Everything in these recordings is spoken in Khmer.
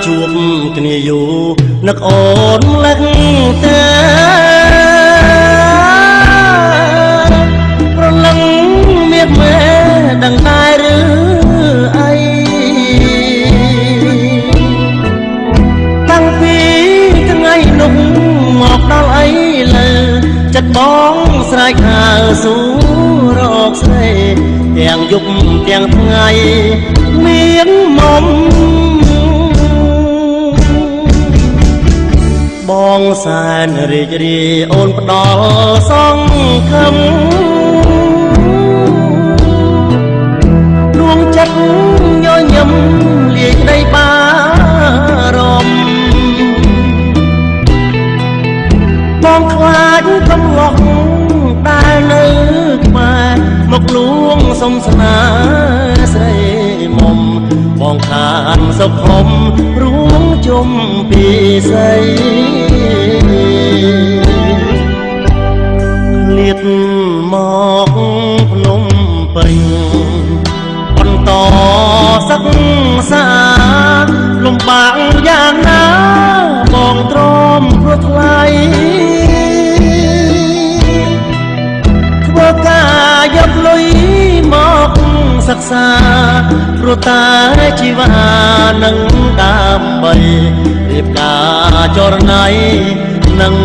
ជួបគ្នាយូរនឹកអូនលឹកទៅប្រលឹងមានមេដឹងតែឬអីតាំងពីថ្ងៃនោះមកដល់អីលើចិត្តបងស្រែកហៅសួររកស្រីទាំងយប់ទាំងថ្ងៃមានមុំបងសែនរីករាយអូនផ្ដល់សង្ឃឹមដួងចិត្តញញឹមលាយក្តីបារម្ភបងខ្លាចកំឡុងដែលនៅក្បែរមកលួងសុំស្នេហ៍ស្រីមុំបងខានសុខុមរួមជុំពីស្រីលៀតមកភ្នំពេញបន្តសិក្សាលំបាកយ៉ាងណាបងទ្រាំព្រោះថ្លៃធ្វើការយកលុយមកសិក្សាព្រោះតែជីវ៉ានឹងដើម្បីរៀបការចរណៃនឹង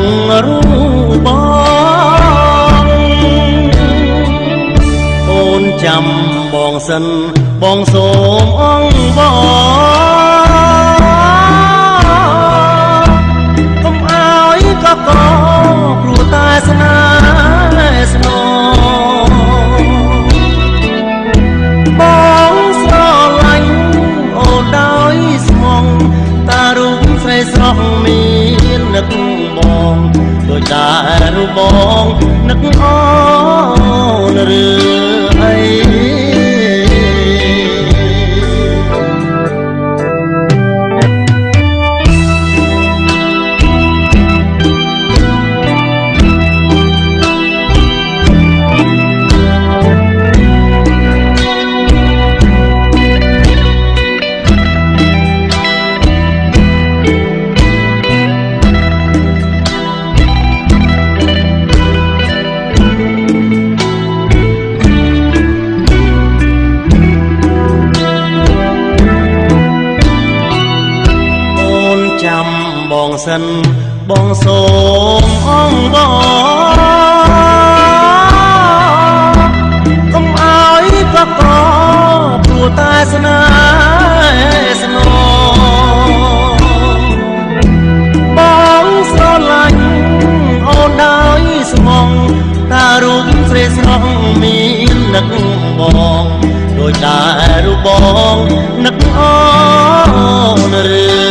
រូបបងអូនចាំបងសិនបងសូមអងបងកុំឲ្យកកព្រោះតែស្នេហ៍ស្នងបងស្រឡាញ់អូនដោយស្មងតារូបស្រីស្រស់មាននឹកបងដូចតែរូបបងនឹកអូនឬអីបងសិនបងសូមអងបងកុំឲ្យកកព្រោះតែស្នេហ៍ស្នងបងស្រឡាញ់អូនដោយស្មងតារូបស្រីស្រស់មាននឹកបងដូចតែរូបបងនឹកអូនឬ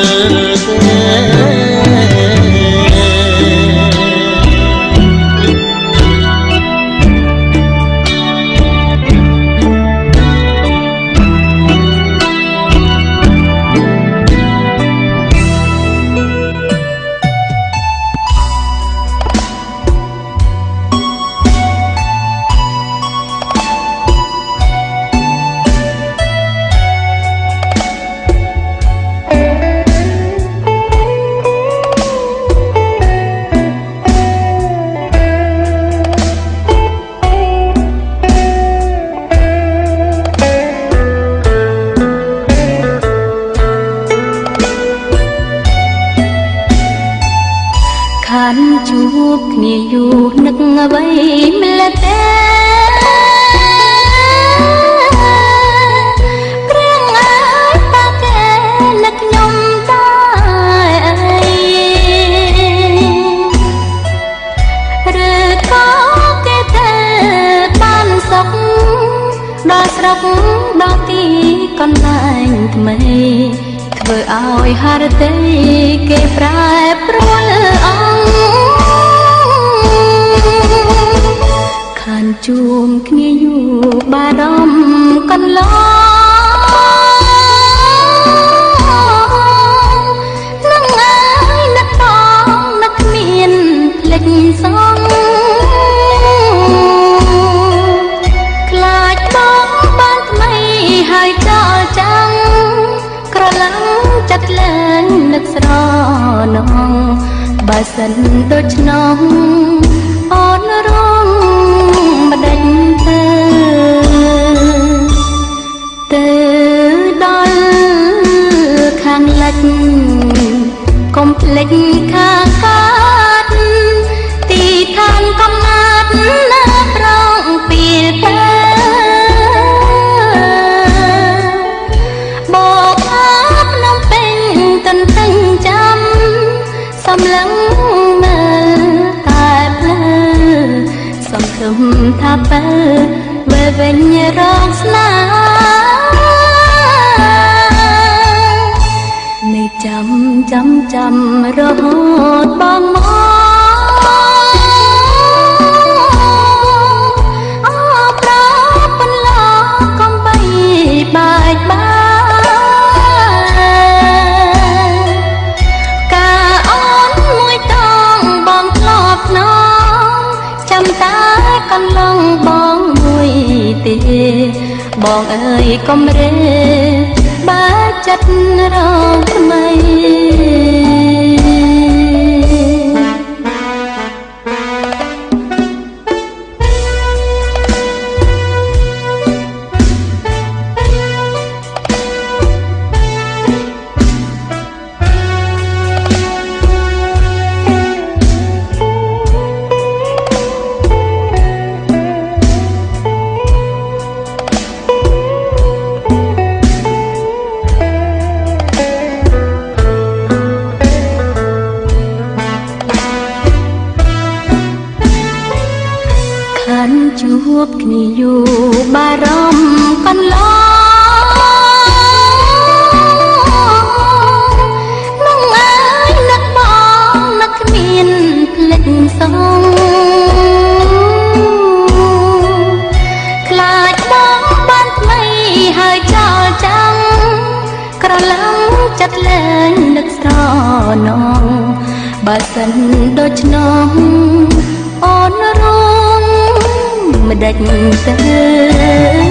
ជួបគ្នាយូរនឹកអ្វីម្ល៉េះទេព្រៀងអើយតាកែនឹកខ្ញុំដែរអីឬក៏គេតែបានសុខដល់ស្រុកដល់ទីកន្លែ ងថ្មីធ្វើឲ្យហារតីគេប្រែប្រួលអង្គខានជួមគ្នាយូរបារម្ភកន្លងនឹងអើយនឹកបងនឹកគ្មានភ្លេចសងខ្លាចបងបានថ្មីហើយចោលចាំងក្រឡឹងចិត្តលែងនឹកស្រណងបើសិនដូច្នោះអូនរងម្ដេចទៅដល់ខាងលិចកុំភ្លេចខាងកើតទីឋានកំណើតណាប្រងពីលទៅបោកថាភ្នំពេញទន្ទឹងចាំសំឡឹងមើលតែភ្លើសង្ឃឹមថាបើវិលវិញរងស្នេហ៍នៅចាំរហូតបងមកអូប្រពន្លកកំបីបែកបាការអូនមួយតងបងធ្លាប់ណងចាំតែកន្លងបងមួយទេបងអើយកុំរេបើចិត្តរងថ្មីជួបគ្នាយូរបារម្ភកន្លងនឹងអើយនឹកបងនឹកគ្មានភ្លេចសងខ្លាចបងបានថ្មីហើយចោលចាំងក្រឡឹងចិត្តលែងនឹកស្រណងបើសិនដូច្នោះអូនរងម្ដេចទៅ